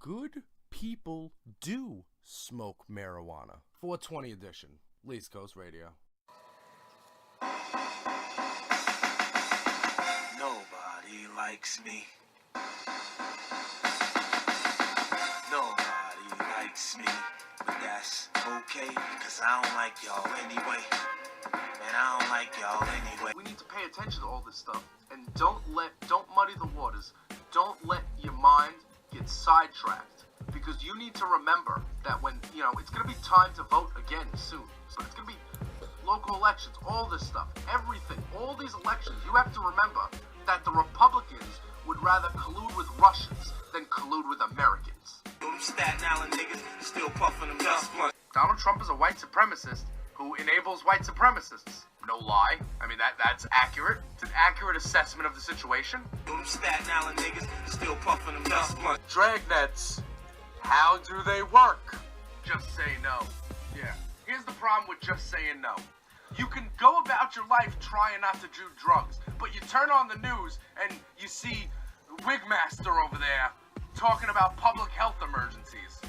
good people do smoke marijuana. 420 edition, East Coast Radio. Nobody likes me. Nobody likes me. But that's okay, cause I don't like y'all anyway. Man, I don't like y'all anyway. We need to pay attention to all this stuff. And don't muddy the waters. Don't let your mind get sidetracked. Because you need to remember that when, it's going to be time to vote again soon. So it's going to be local elections, all this stuff, everything, all these elections. You have to remember that the Republicans would rather collude with Russians than collude with Americans. Them Staten Island niggas still puffing them dust blunt. Donald Trump is a white supremacist who enables white supremacists. No lie. I mean, that's accurate. It's an accurate assessment of the situation. Them Staten Island niggas still puffing them dust blunt. Dragnets. How do they work? Just say no. Yeah. Here's the problem with just saying no. You can go about your life trying not to do drugs, but you turn on the news and you see Wigmaster over there talking about public health emergencies.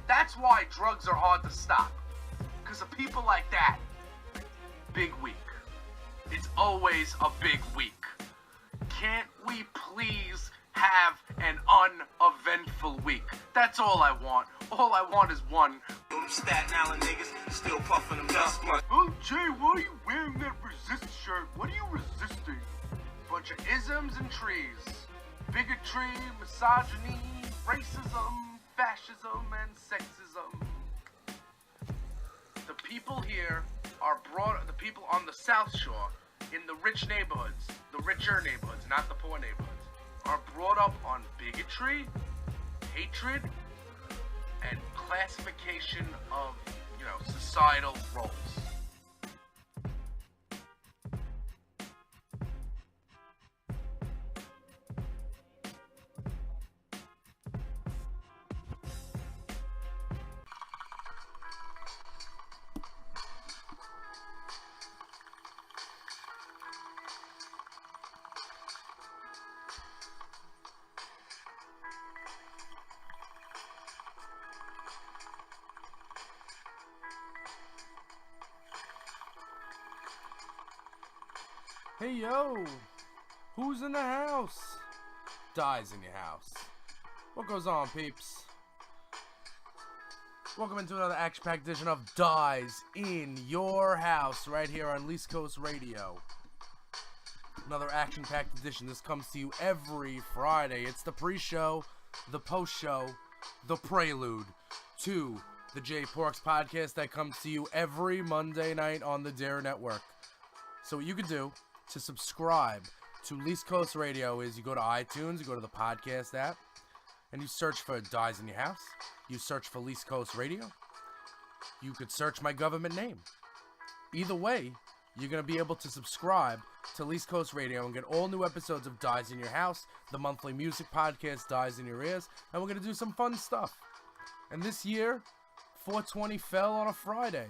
That's why drugs are hard to stop. Because of people like that. Big week. It's always a big week. Can't we please have an uneventful week? That's all I want. All I want is one. Them Staten Island niggas still puffing them dust blunt. Oh, Jay, why are you wearing that resist shirt? What are you resisting? Bunch of isms and trees. Bigotry, misogyny, racism, fascism, and sexism. The people here are the people on the South Shore, in the rich neighborhoods, the richer neighborhoods, not the poor neighborhoods, are brought up on bigotry, hatred, and classification of, societal roles. Hey yo, who's in the house? Dyze in your house. What goes on, peeps? Welcome into another action-packed edition of Dyze in your house, right here on East Coast Radio. Another action-packed edition. This comes to you every Friday. It's the pre-show, the post-show, the prelude to the J Porks podcast that comes to you every Monday night on the Dare Network. So what you can do to subscribe to East Coast Radio is you go to iTunes, you go to the podcast app, and you search for Dyze in your house. You search for East Coast Radio. You could search my government name. Either way, you're going to be able to subscribe to East Coast Radio and get all new episodes of Dyze in your house, the monthly music podcast Dyze in your ears, and we're going to do some fun stuff. And this year, 420 fell on a Friday.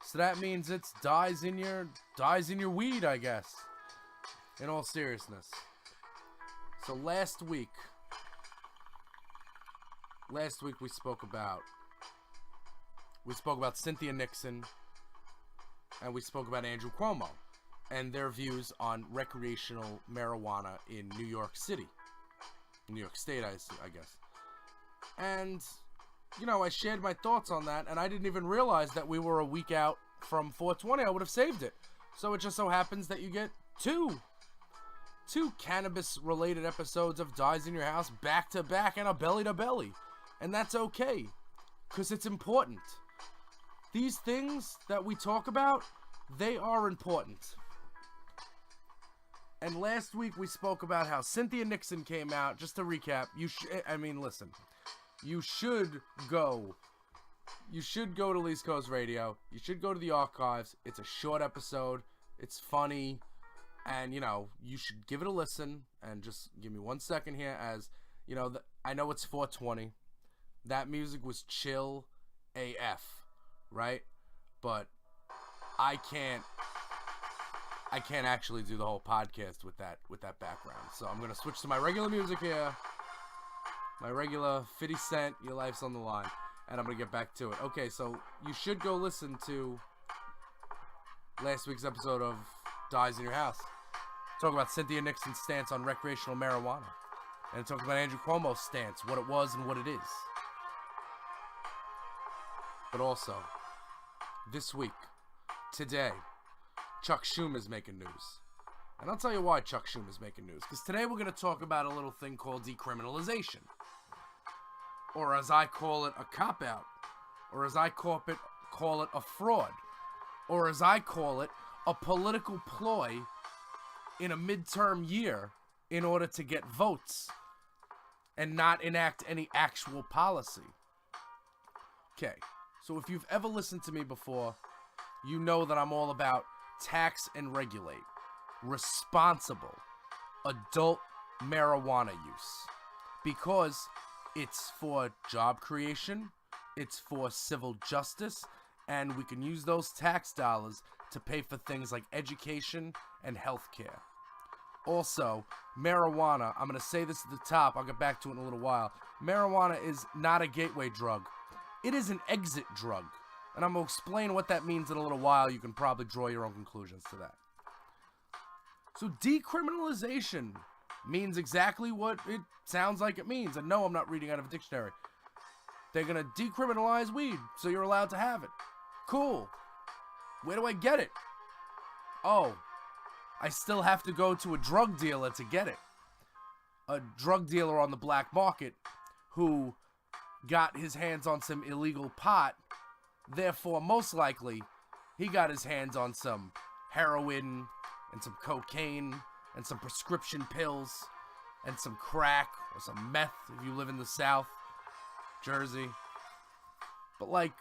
So that means it's Dyze in your weed, I guess. In all seriousness. So last week we spoke about Cynthia Nixon, and we spoke about Andrew Cuomo and their views on recreational marijuana in New York City. New York State, I guess. And I shared my thoughts on that, and I didn't even realize that we were a week out from 420. I would have saved it. So it just so happens that you get two cannabis-related episodes of Dyze in your house back-to-back and a belly-to-belly. And that's okay, because it's important. These things that we talk about, they are important. And last week we spoke about how Cynthia Nixon came out. Just to recap, listen. You should go to East Coast Radio. You should go to the archives. It's a short episode. It's funny. And, you should give it a listen. And just give me 1 second here as, I know it's 420. That music was chill AF, right? But I can't actually do the whole podcast with that background. So I'm going to switch to my regular music here. My regular 50 cent, your life's on the line. And I'm going to get back to it. Okay, so you should go listen to last week's episode of Dyze in Your House. Talk about Cynthia Nixon's stance on recreational marijuana. And talk about Andrew Cuomo's stance, what it was and what it is. But also, this week, today, Chuck Schumer's making news. And I'll tell you why Chuck Schumer's making news. Because today we're going to talk about a little thing called decriminalization. Or as I call it, a cop-out. Or as I call it, a fraud. Or as I call it, a political ploy in a midterm year in order to get votes and not enact any actual policy. Okay, so if you've ever listened to me before, you know that I'm all about tax and regulate responsible adult marijuana use, because it's for job creation, it's for civil justice, and we can use those tax dollars to pay for things like education and healthcare. Also, marijuana, I'm going to say this at the top, I'll get back to it in a little while. Marijuana is not a gateway drug. It is an exit drug. And I'm going to explain what that means in a little while. You can probably draw your own conclusions to that. So decriminalization means exactly what it sounds like it means. And no, I'm not reading out of a dictionary. They're going to decriminalize weed, so you're allowed to have it. Cool. Where do I get it? Oh, I still have to go to a drug dealer to get it. A drug dealer on the black market who got his hands on some illegal pot. Therefore, most likely, he got his hands on some heroin and some cocaine and some prescription pills and some crack or some meth if you live in the South, Jersey. But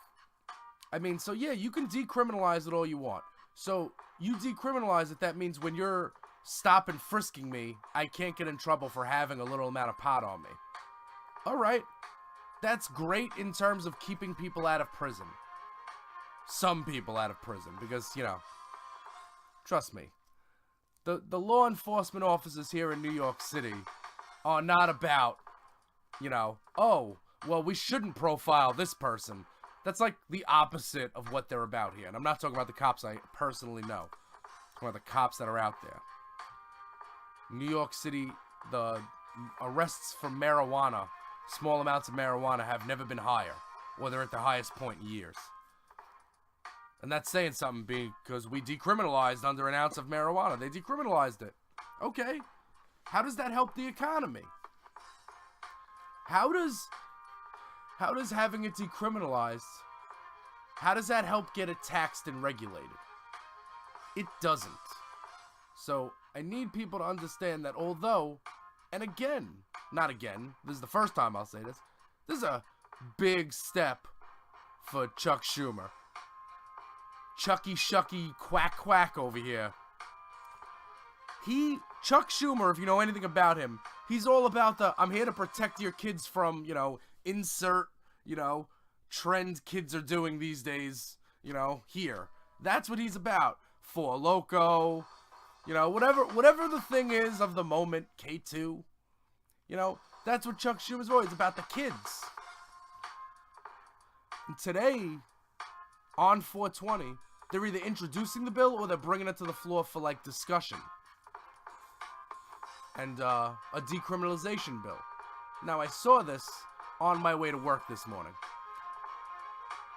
so yeah, you can decriminalize it all you want. So you decriminalize it, that means when you're stop and frisking me, I can't get in trouble for having a little amount of pot on me. All right. That's great in terms of keeping people out of prison. Some people out of prison, because, trust me, the law enforcement officers here in New York City are not about, oh, well, we shouldn't profile this person. That's like the opposite of what they're about here. And I'm not talking about the cops I personally know. I'm talking about the cops that are out there. New York City, the arrests for marijuana, small amounts of marijuana, have never been higher, or they're at the highest point in years. And that's saying something, because we decriminalized under an ounce of marijuana. They decriminalized it. Okay. How does that help the economy? How does having it decriminalized, how does that help get it taxed and regulated? It doesn't. So I need people to understand that although, and again, not again, this is the first time I'll say this is a big step for Chuck Schumer. Chucky Shucky Quack Quack over here. Chuck Schumer, if you know anything about him, he's all about I'm here to protect your kids from, insert, trend kids are doing these days, here. That's what he's about. Four Loko, whatever the thing is of the moment, K2, that's what Chuck Schumer's always about, the kids. And today, on 420, they're either introducing the bill or they're bringing it to the floor for, discussion. And, a decriminalization bill. Now, I saw this on my way to work this morning.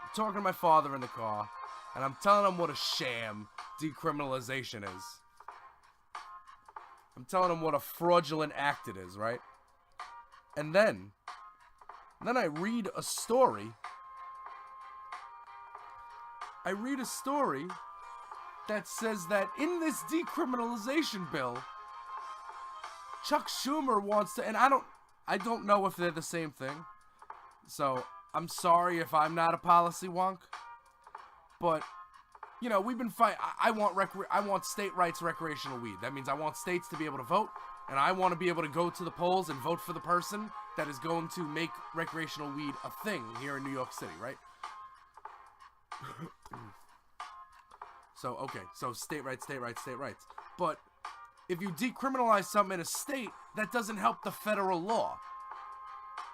I'm talking to my father in the car, and I'm telling him what a sham decriminalization is. I'm telling him what a fraudulent act it is, right? And then I read a story. That says that in this decriminalization bill, Chuck Schumer wants to, and I don't know if they're the same thing. So I'm sorry if I'm not a policy wonk, but we've been fighting. I want state rights recreational weed. That means I want states to be able to vote, and I want to be able to go to the polls and vote for the person that is going to make recreational weed a thing here in New York City, right? So state rights. But if you decriminalize something in a state, that doesn't help the federal law.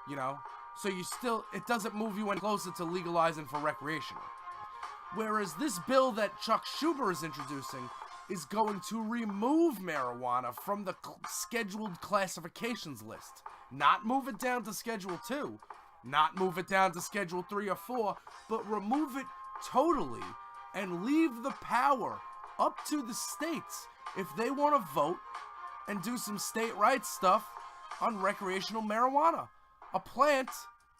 you know? So it doesn't move you any closer to legalizing for recreational. Whereas this bill that Chuck Schumer is introducing is going to remove marijuana from the scheduled classifications list. Not move it down to Schedule 2, not move it down to Schedule 3 or 4, but remove it totally and leave the power up to the states if they want to vote and do some state rights stuff on recreational marijuana. A plant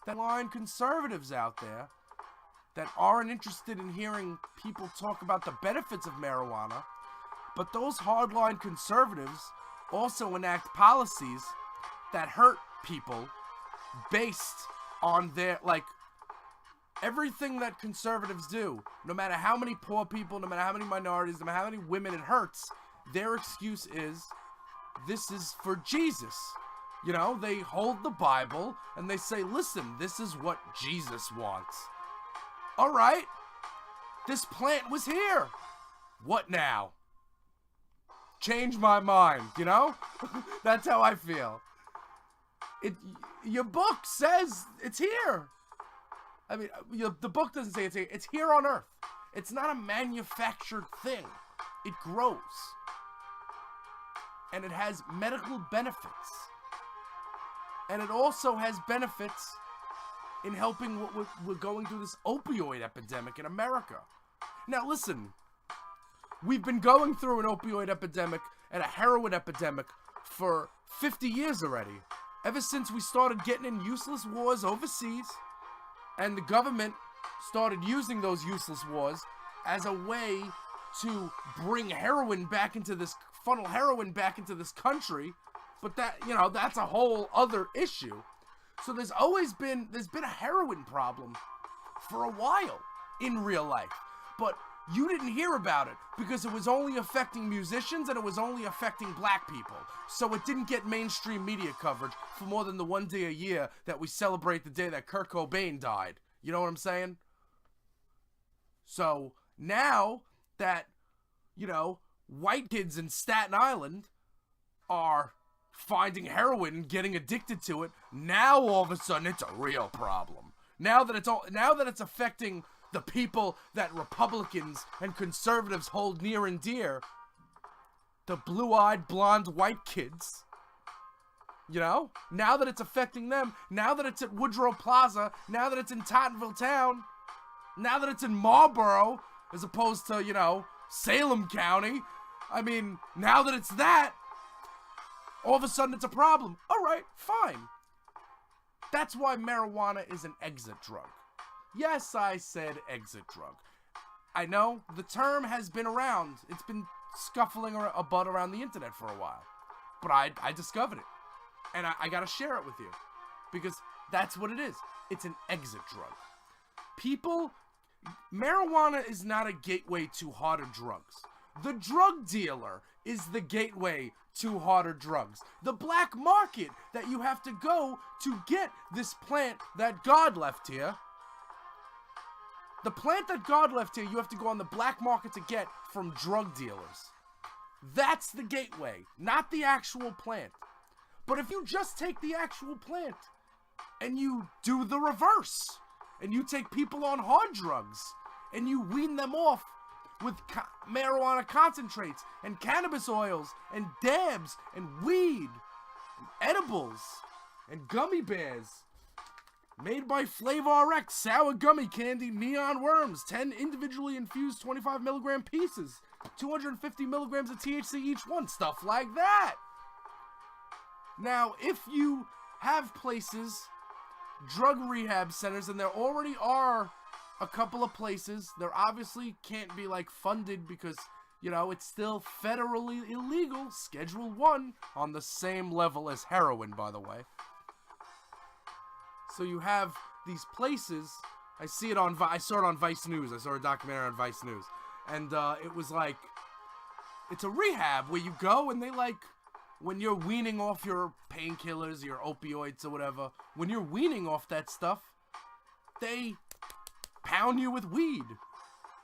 that line conservatives out there that aren't interested in hearing people talk about the benefits of marijuana, but those hardline conservatives also enact policies that hurt people based on their, like, everything that conservatives do, no matter how many poor people, no matter how many minorities, no matter how many women it hurts, their excuse is, this is for Jesus. You know, they hold the Bible and they say, listen, this is what Jesus wants. All right, this plant was here. What now? Change my mind, you know? That's how I feel. Your book says it's here. I mean, the book doesn't say it's here. It's here on Earth. It's not a manufactured thing. It grows. And it has medical benefits. And it also has benefits in helping what we're going through this opioid epidemic in America. Now listen, we've been going through an opioid epidemic and a heroin epidemic for 50 years already. Ever since we started getting in useless wars overseas, and the government started using those useless wars as a way to bring heroin back into this, funnel heroin back into this country. But that, you know, that's a whole other issue. So there's been a heroin problem for a while in real life. But you didn't hear about it because it was only affecting musicians and it was only affecting black people. So it didn't get mainstream media coverage for more than the one day a year that we celebrate the day that Kurt Cobain died. You know what I'm saying? So now that, you know, white kids in Staten Island are finding heroin and getting addicted to it, now all of a sudden it's a real problem. Now that it's affecting the people that Republicans and conservatives hold near and dear, the blue-eyed blonde white kids, you know, now that it's affecting them, now that it's at Woodrow Plaza, now that it's in Tottenville Town, now that it's in Marlboro as opposed to, you know, Salem County, I mean, now that it's that, all of a sudden it's a problem. All right, fine. That's why marijuana is an exit drug. Yes, I said exit drug. I know the term has been around. It's been scuffling a butt around the internet for a while. But I discovered it. And I gotta share it with you. Because that's what it is. It's an exit drug. Marijuana is not a gateway to harder drugs. The drug dealer is the gateway to harder drugs. The black market that you have to go to get this plant that God left here. The plant that God left here, you have to go on the black market to get from drug dealers. That's the gateway, not the actual plant. But if you just take the actual plant and you do the reverse, and you take people on hard drugs and you wean them off with marijuana concentrates and cannabis oils and dabs and weed and edibles and gummy bears made by Flavor X, sour gummy candy, neon worms, 10 individually infused 25 milligram pieces, 250 milligrams of THC each one, stuff like that. Now, if you have places, drug rehab centers, and there already are a couple of places, there obviously can't be like funded because, you know, it's still federally illegal, Schedule 1, on the same level as heroin, by the way. So you have these places, I saw it on Vice News, I saw a documentary on Vice News, and it was like, it's a rehab where you go and they like, when you're weaning off your painkillers, your opioids or whatever, when you're weaning off that stuff, they pound you with weed.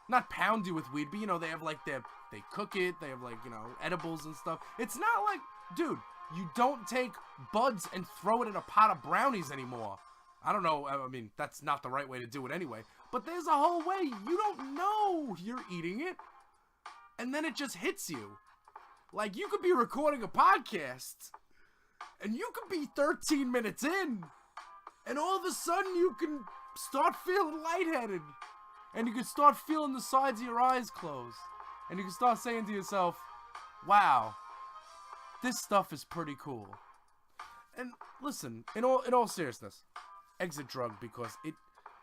Not pound you with weed, but you know, they have like they cook it, they have like, you know, edibles and stuff. It's not like, dude, You don't take buds and throw it in a pot of brownies anymore. I don't know. I mean, that's not the right way to do it anyway. But there's a whole way. You don't know you're eating it. And then it just hits you. Like, you could be recording a podcast. And you could be 13 minutes in. And all of a sudden, you can start feeling lightheaded. And you can start feeling the sides of your eyes close. And you can start saying to yourself, wow, this stuff is pretty cool. And listen, in all seriousness, exit drug because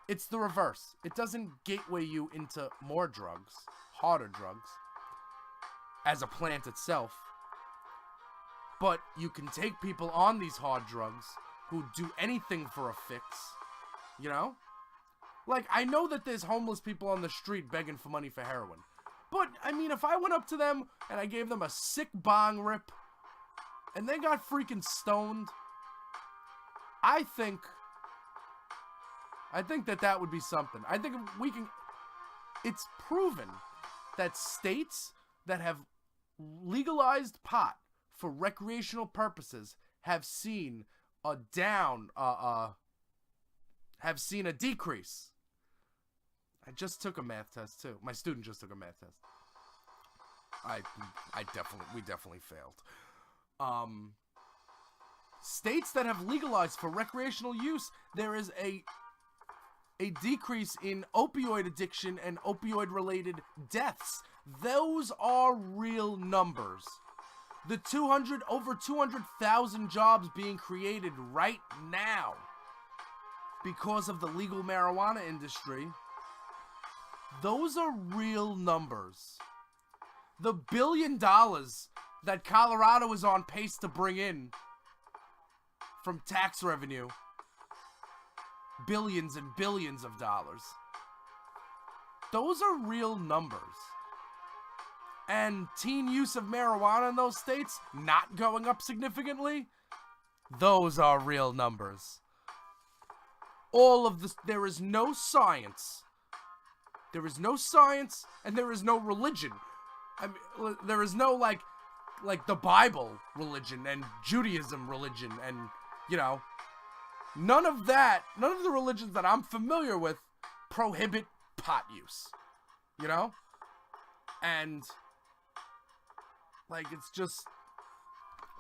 it's the reverse. It doesn't gateway you into more drugs, harder drugs, as a plant itself. But you can take people on these hard drugs who do anything for a fix, you know? Like, I know that there's homeless people on the street begging for money for heroin. But, I mean, if I went up to them and I gave them a sick bong rip and they got freaking stoned, I think that would be something. I think we can... It's proven that states that have legalized pot for recreational purposes have seen a decrease. I just took a math test too. My student just took a math test. We definitely failed. States that have legalized for recreational use, there is a decrease in opioid addiction and opioid related deaths. Those are real numbers. The over 200,000 jobs being created right now because of the legal marijuana industry, those are real numbers. The $1 billion that Colorado is on pace to bring in from tax revenue, billions and billions of dollars, those are real numbers. And teen use of marijuana in those states not going up significantly, those are real numbers. All of this, there is no science. There is no science and there is no religion. I mean, there is no like the Bible religion and Judaism religion and, you know, none of the religions that I'm familiar with prohibit pot use, you know? And, like, it's just,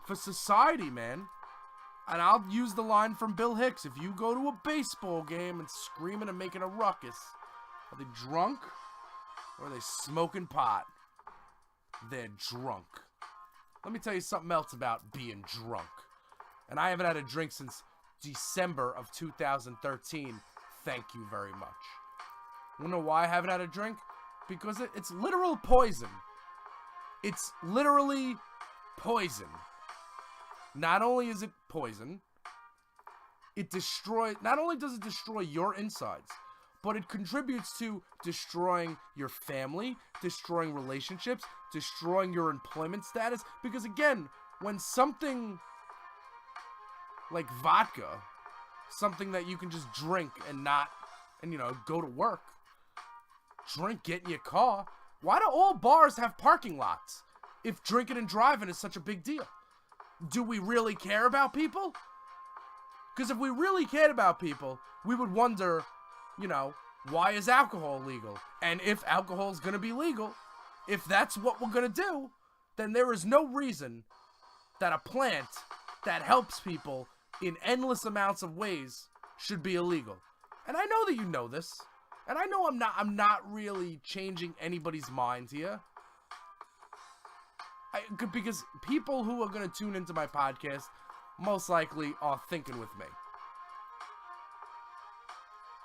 for society, man. And I'll use the line from Bill Hicks. If you go to a baseball game and screaming and making a ruckus, are they drunk or are they smoking pot? They're drunk. Let me tell you something else about being drunk. And I haven't had a drink since December of 2013. Thank you very much. You know why I haven't had a drink? Because it's literal poison. It's literally poison. Not only is it poison, not only does it destroy your insides, but it contributes to destroying your family, destroying relationships, destroying your employment status. Because again, when something like vodka, something that you can just drink and go to work, drink, get in your car. Why do all bars have parking lots if drinking and driving is such a big deal? Do we really care about people? Because if we really cared about people, we would wonder, why is alcohol legal? And if alcohol is going to be legal, if that's what we're going to do, then there is no reason that a plant that helps people in endless amounts of ways should be illegal. And I know that you know this. And I know I'm not really changing anybody's mind here. Because people who are going to tune into my podcast most likely are thinking with me.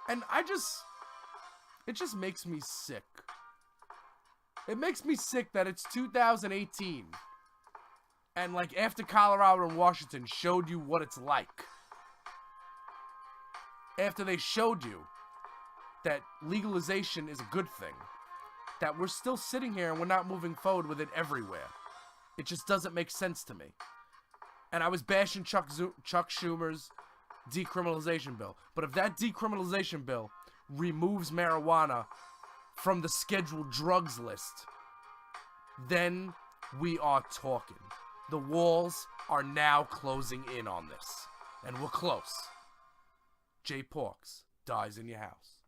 And it just makes me sick. It makes me sick that it's 2018. And after Colorado and Washington showed you what it's like. After they showed you that legalization is a good thing. That we're still sitting here and we're not moving forward with it everywhere. It just doesn't make sense to me. And I was bashing Chuck Schumer's decriminalization bill. But if that decriminalization bill removes marijuana from the scheduled drugs list, then we are talking. The walls are now closing in on this. And we're close. J. Porks, Dyze in your house.